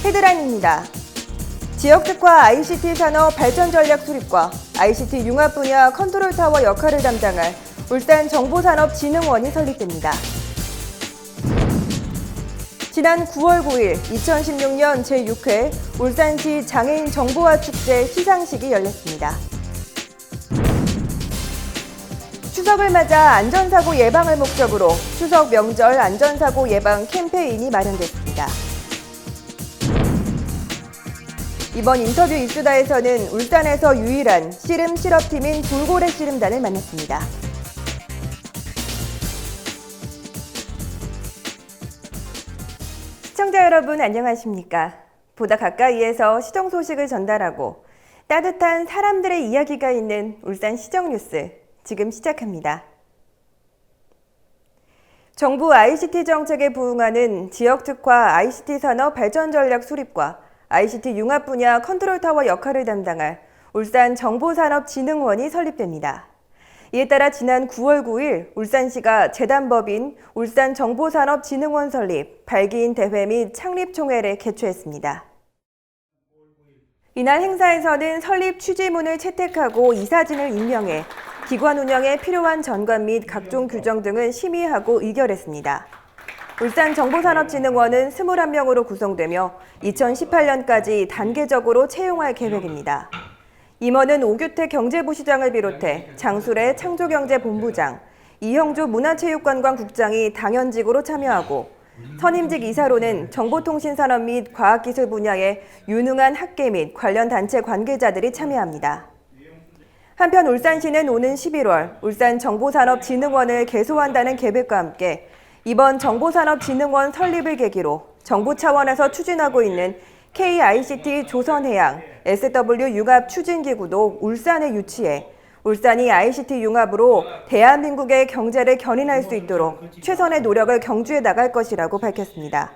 헤드라인입니다. 지역특화 ICT 산업 발전 전략 수립과 ICT 융합 분야 컨트롤타워 역할을 담당할 울산정보산업진흥원이 설립됩니다. 지난 9월 9일 2016년 제6회 울산시 장애인 정보화 축제 시상식이 열렸습니다. 추석을 맞아 안전사고 예방을 목적으로 추석 명절 안전사고 예방 캠페인이 마련됐습니다. 이번 인터뷰 이슈다에서는 울산에서 유일한 씨름 실업팀인 돌고래 씨름단을 만났습니다. 시청자 여러분 안녕하십니까? 보다 가까이에서 시정 소식을 전달하고 따뜻한 사람들의 이야기가 있는 울산 시정뉴스 지금 시작합니다. 정부 ICT 정책에 부응하는 지역특화 ICT 산업 발전 전략 수립과 ICT 융합 분야 컨트롤타워 역할을 담당할 울산정보산업진흥원이 설립됩니다. 이에 따라 지난 9월 9일 울산시가 재단법인 울산정보산업진흥원 설립, 발기인 대회 및 창립총회를 개최했습니다. 이날 행사에서는 설립 취지문을 채택하고 이사진을 임명해 기관 운영에 필요한 전관 및 각종 규정 등을 심의하고 의결했습니다. 울산정보산업진흥원은 21명으로 구성되며 2018년까지 단계적으로 채용할 계획입니다. 임원은 오규택 경제부시장을 비롯해 장수래 창조경제본부장, 이형주 문화체육관광국장이 당연직으로 참여하고 선임직 이사로는 정보통신산업 및 과학기술 분야의 유능한 학계 및 관련 단체 관계자들이 참여합니다. 한편 울산시는 오는 11월 울산정보산업진흥원을 개소한다는 계획과 함께 이번 정보산업진흥원 설립을 계기로 정부 차원에서 추진하고 있는 KICT 조선해양 SW 융합 추진기구도 울산에 유치해 울산이 ICT 융합으로 대한민국의 경제를 견인할 수 있도록 최선의 노력을 경주해 나갈 것이라고 밝혔습니다.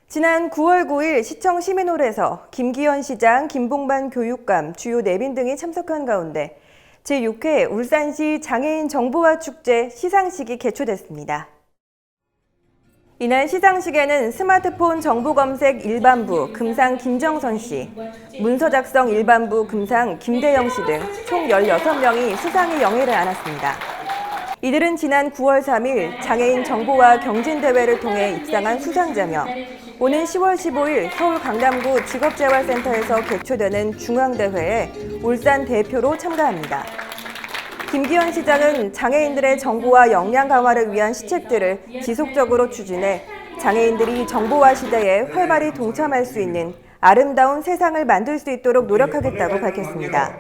지난 9월 9일 시청 시민홀에서 김기현 시장, 김봉만 교육감, 주요 내빈 등이 참석한 가운데 제6회 울산시 장애인 정보화 축제 시상식이 개최됐습니다. 이날 시상식에는 스마트폰 정보 검색 일반부 금상 김정선 씨, 문서 작성 일반부 금상 김대영 씨 등 총 16명이 수상의 영예를 안았습니다. 이들은 지난 9월 3일 장애인 정보화 경진대회를 통해 입상한 수상자며 오는 10월 15일 서울 강남구 직업재활센터에서 개최되는 중앙대회에 울산 대표로 참가합니다. 김기현 시장은 장애인들의 정보화 역량 강화를 위한 시책들을 지속적으로 추진해 장애인들이 정보화 시대에 활발히 동참할 수 있는 아름다운 세상을 만들 수 있도록 노력하겠다고 밝혔습니다.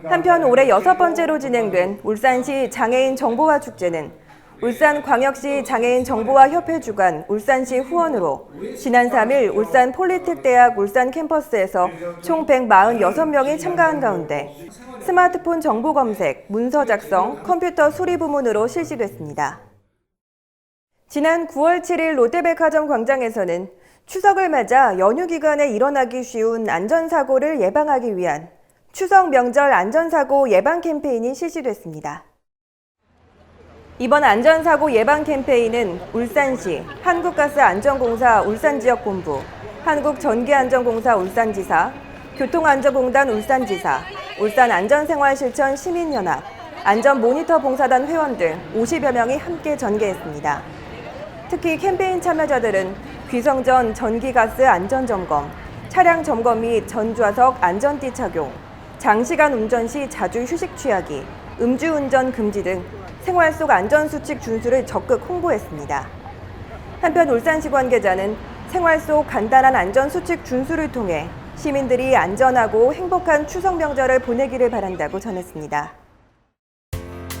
한편 올해 6번째로 진행된 울산시 장애인 정보화 축제는 울산광역시 장애인 정보화 협회 주관 울산시 후원으로 지난 3일 울산 폴리텍대학 울산 캠퍼스에서 총 146명이 참가한 가운데 스마트폰 정보 검색, 문서 작성, 컴퓨터 수리 부문으로 실시됐습니다. 지난 9월 7일 롯데백화점 광장에서는 추석을 맞아 연휴 기간에 일어나기 쉬운 안전사고를 예방하기 위한 추석 명절 안전사고 예방 캠페인이 실시됐습니다. 이번 안전사고 예방 캠페인은 울산시, 한국가스안전공사 울산지역본부, 한국전기안전공사 울산지사, 교통안전공단 울산지사, 울산안전생활실천 시민연합, 안전모니터봉사단 회원 등 50여 명이 함께 전개했습니다. 특히 캠페인 참여자들은 귀성 전 전기가스 안전점검, 차량 점검 및 전좌석 안전띠 착용, 장시간 운전 시 자주 휴식 취하기, 음주운전 금지 등 생활 속 안전수칙 준수를 적극 홍보했습니다. 한편 울산시 관계자는 생활 속 간단한 안전수칙 준수를 통해 시민들이 안전하고 행복한 추석 명절을 보내기를 바란다고 전했습니다.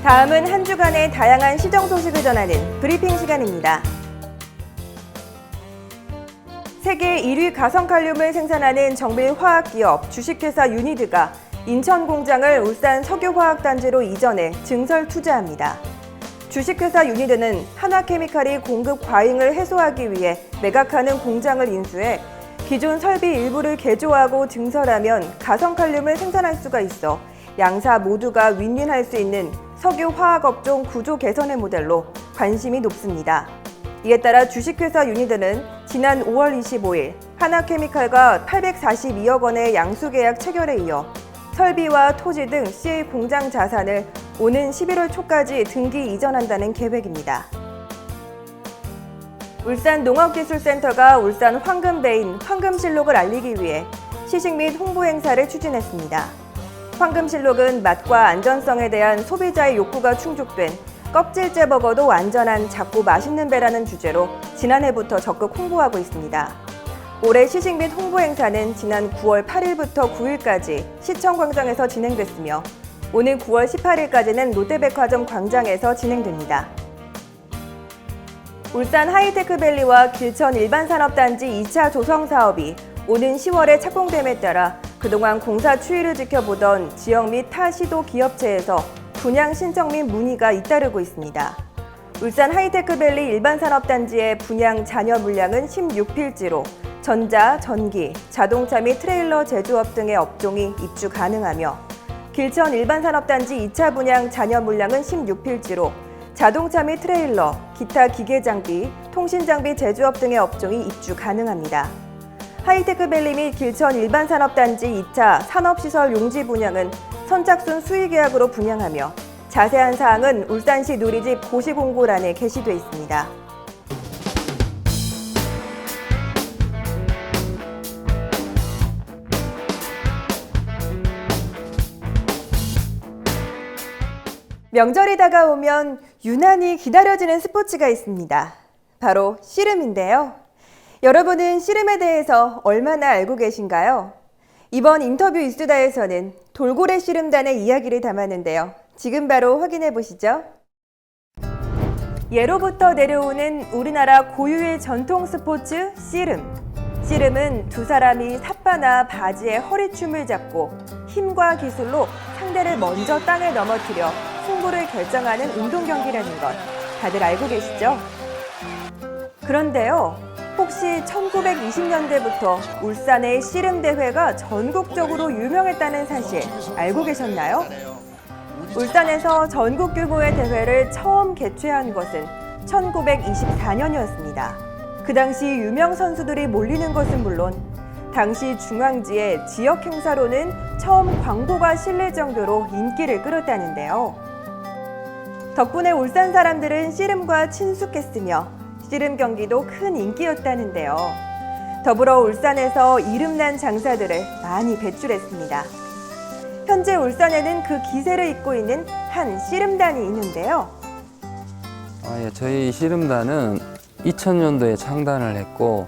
다음은 한 주간의 다양한 시정 소식을 전하는 브리핑 시간입니다. 세계 1위 가성칼륨을 생산하는 정밀 화학기업 주식회사 유니드가 인천 공장을 울산 석유화학단지로 이전해 증설 투자합니다. 주식회사 유니드는 한화케미칼이 공급 과잉을 해소하기 위해 매각하는 공장을 인수해 기존 설비 일부를 개조하고 증설하면 가성칼륨을 생산할 수가 있어 양사 모두가 윈윈할 수 있는 석유화학업종 구조 개선의 모델로 관심이 높습니다. 이에 따라 주식회사 유니드는 지난 5월 25일 하나케미칼과 842억 원의 양수계약 체결에 이어 설비와 토지 등 CA 공장 자산을 오는 11월 초까지 등기 이전한다는 계획입니다. 울산 농업기술센터가 울산 황금베인 황금실록을 알리기 위해 시식 및 홍보 행사를 추진했습니다. 황금실록은 맛과 안전성에 대한 소비자의 욕구가 충족된 껍질째 먹어도 안전한 작고 맛있는 배라는 주제로 지난해부터 적극 홍보하고 있습니다. 올해 시식 및 홍보 행사는 지난 9월 8일부터 9일까지 시청광장에서 진행됐으며 오는 9월 18일까지는 롯데백화점 광장에서 진행됩니다. 울산 하이테크밸리와 길천 일반산업단지 2차 조성 사업이 오는 10월에 착공됨에 따라 그동안 공사 추이를 지켜보던 지역 및 타 시도 기업체에서 분양 신청 및 문의가 잇따르고 있습니다. 울산 하이테크밸리 일반산업단지의 분양 잔여 물량은 16필지로 전자, 전기, 자동차 및 트레일러 제조업 등의 업종이 입주 가능하며 길천 일반산업단지 2차 분양 잔여 물량은 16필지로 자동차 및 트레일러, 기타 기계장비, 통신장비 제조업 등의 업종이 입주 가능합니다. 하이테크밸리 및 길천 일반산업단지 2차 산업시설 용지 분양은 선착순 수의계약으로 분양하며 자세한 사항은 울산시 누리집 고시공고란에 게시돼 있습니다. 명절이 다가오면 유난히 기다려지는 스포츠가 있습니다. 바로 씨름인데요. 여러분은 씨름에 대해서 얼마나 알고 계신가요? 이번 인터뷰 이수다에서는 돌고래 씨름단의 이야기를 담았는데요. 지금 바로 확인해 보시죠. 예로부터 내려오는 우리나라 고유의 전통 스포츠 씨름. 씨름은 두 사람이 삿바나 바지에 허리춤을 잡고 힘과 기술로 상대를 먼저 땅에 넘어뜨려 승부를 결정하는 운동 경기라는 것 다들 알고 계시죠? 그런데요, 혹시 1920년대부터 울산의 씨름 대회가 전국적으로 유명했다는 사실 알고 계셨나요? 울산에서 전국 규모의 대회를 처음 개최한 것은 1924년이었습니다. 그 당시 유명 선수들이 몰리는 것은 물론 당시 중앙지의 지역 행사로는 처음 광고가 실릴 정도로 인기를 끌었다는데요. 덕분에 울산 사람들은 씨름과 친숙했으며 씨름 경기도 큰 인기였다는데요. 더불어 울산에서 이름난 장사들을 많이 배출했습니다. 현재 울산에는 그 기세를 잇고 있는 한 씨름단이 있는데요. 저희 씨름단은 2000년도에 창단을 했고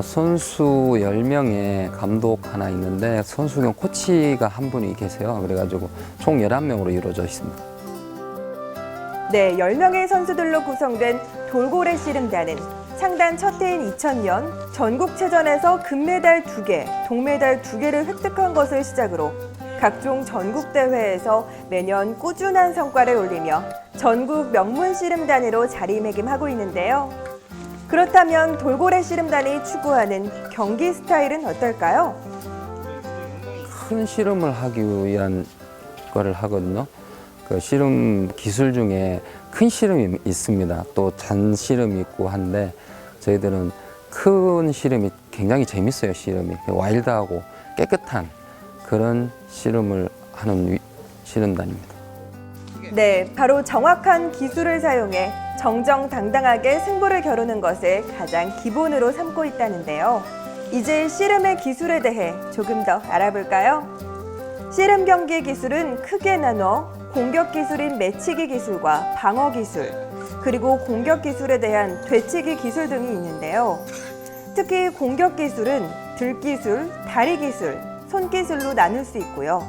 선수 10명에 감독 하나 있는데 선수 겸 코치가 한 분이 계세요. 그래가지고 총 11명으로 이루어져 있습니다. 네, 10명의 선수들로 구성된 돌고래 씨름단은 창단 첫 해인 2000년 전국체전에서 금메달 2개, 동메달 2개를 획득한 것을 시작으로 각종 전국대회에서 매년 꾸준한 성과를 올리며 전국 명문 씨름단으로 자리매김하고 있는데요. 그렇다면 돌고래 씨름단이 추구하는 경기 스타일은 어떨까요? 큰 씨름을 하기 위한 거를 하거든요. 그 씨름 기술 중에 큰 씨름이 있습니다. 또 잔 씨름이 있고 한데 저희들은 큰 씨름이 굉장히 재밌어요. 씨름이 와일드하고 깨끗한 그런 씨름을 하는 씨름단입니다. 네, 바로 정확한 기술을 사용해 정정당당하게 승부를 겨루는 것을 가장 기본으로 삼고 있다는데요. 이제 씨름의 기술에 대해 조금 더 알아볼까요? 씨름 경기 기술은 크게 나눠 공격 기술인 매치기 기술과 방어 기술, 그리고 공격 기술에 대한 되치기 기술 등이 있는데요. 특히 공격 기술은 들기술, 다리 기술, 손기술로 나눌 수 있고요.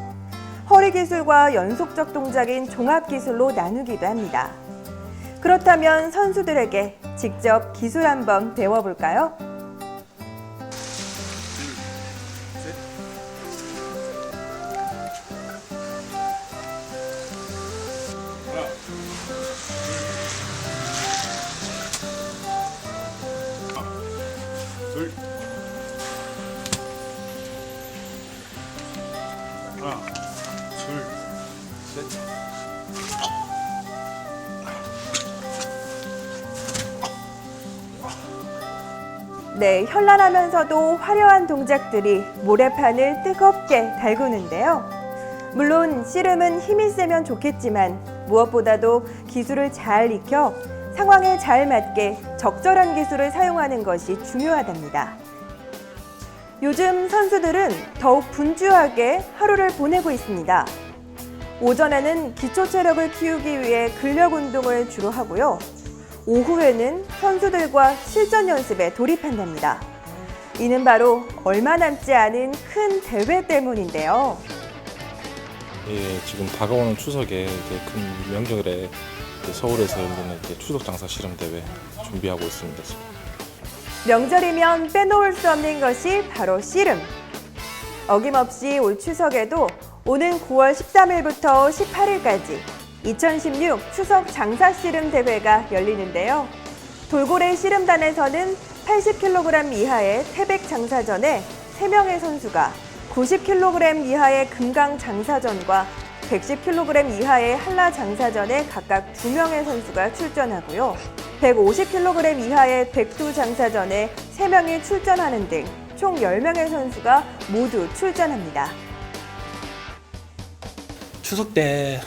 허리 기술과 연속적 동작인 종합 기술로 나누기도 합니다. 그렇다면 선수들에게 직접 기술 한번 배워볼까요? 둘, 하나, 둘, 셋. 네, 현란하면서도 화려한 동작들이 모래판을 뜨겁게 달구는데요. 물론 씨름은 힘이 세면 좋겠지만 무엇보다도 기술을 잘 익혀 상황에 잘 맞게 적절한 기술을 사용하는 것이 중요하답니다. 요즘 선수들은 더욱 분주하게 하루를 보내고 있습니다. 오전에는 기초 체력을 키우기 위해 근력 운동을 주로 하고요. 오후에는 선수들과 실전 연습에 돌입한답니다. 이는 바로 얼마 남지 않은 큰 대회 때문인데요. 예, 지금 다가오는 추석에 이제 큰 명절에 이제 서울에서 열리는 이제 추석 장사 씨름 대회 준비하고 있습니다. 지금. 명절이면 빼놓을 수 없는 것이 바로 씨름. 어김없이 올 추석에도 오는 9월 13일부터 18일까지 2016 추석 장사 씨름 대회가 열리는데요. 돌고래 씨름단에서는 80kg 이하의 태백 장사전에 3명의 선수가 90kg 이하의 금강 장사전과 110kg 이하의 한라 장사전에 각각 2명의 선수가 출전하고요. 150kg 이하의 백두 장사전에 3명이 출전하는 등 총 10명의 선수가 모두 출전합니다. 추석 때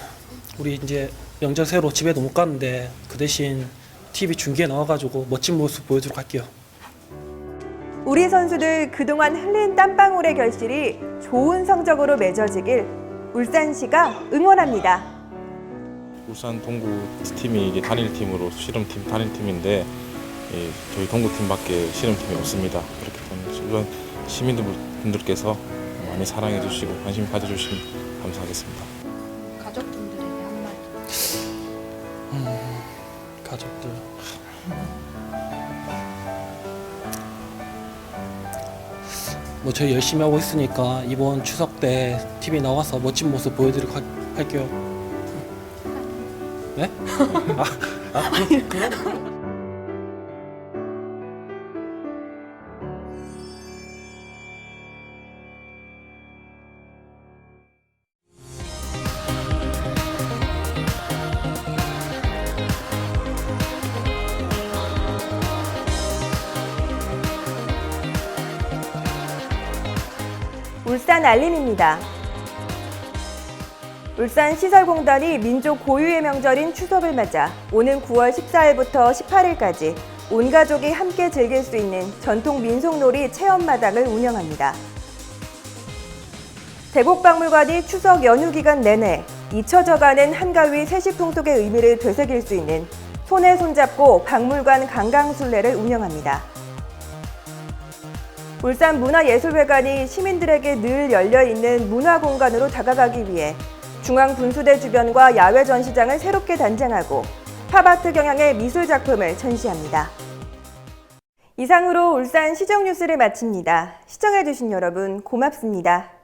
우리 이제 명절 새로 집에도 못 갔는데 그 대신 TV 중계에 나와가지고 멋진 모습 보여드리도록 할게요. 우리 선수들 그동안 흘린 땀방울의 결실이 좋은 성적으로 맺어지길 울산시가 응원합니다. 울산 동구 팀이 이게 단일팀으로 씨름팀 단일팀인데 예, 저희 동구팀밖에 씨름팀이 없습니다. 그렇기 때문에 울산 시민분들께서 많이 사랑해 주시고 관심 가져주시면 감사하겠습니다. 가족분들에게 한마디. 가족들. 뭐 저희 열심히 하고 있으니까 이번 추석 때 TV 나와서 멋진 모습 보여드리도록 할게요. 네? 그럼. 울산 알림입니다. 울산시설공단이 민족 고유의 명절인 추석을 맞아 오는 9월 14일부터 18일까지 온 가족이 함께 즐길 수 있는 전통 민속놀이 체험마당을 운영합니다. 대곡박물관이 추석 연휴 기간 내내 잊혀져가는 한가위 세시풍속의 의미를 되새길 수 있는 손에 손잡고 박물관 관광순례를 운영합니다. 울산문화예술회관이 시민들에게 늘 열려있는 문화공간으로 다가가기 위해 중앙분수대 주변과 야외 전시장을 새롭게 단장하고 팝아트 경향의 미술작품을 전시합니다. 이상으로 울산 시정뉴스를 마칩니다. 시청해주신 여러분 고맙습니다.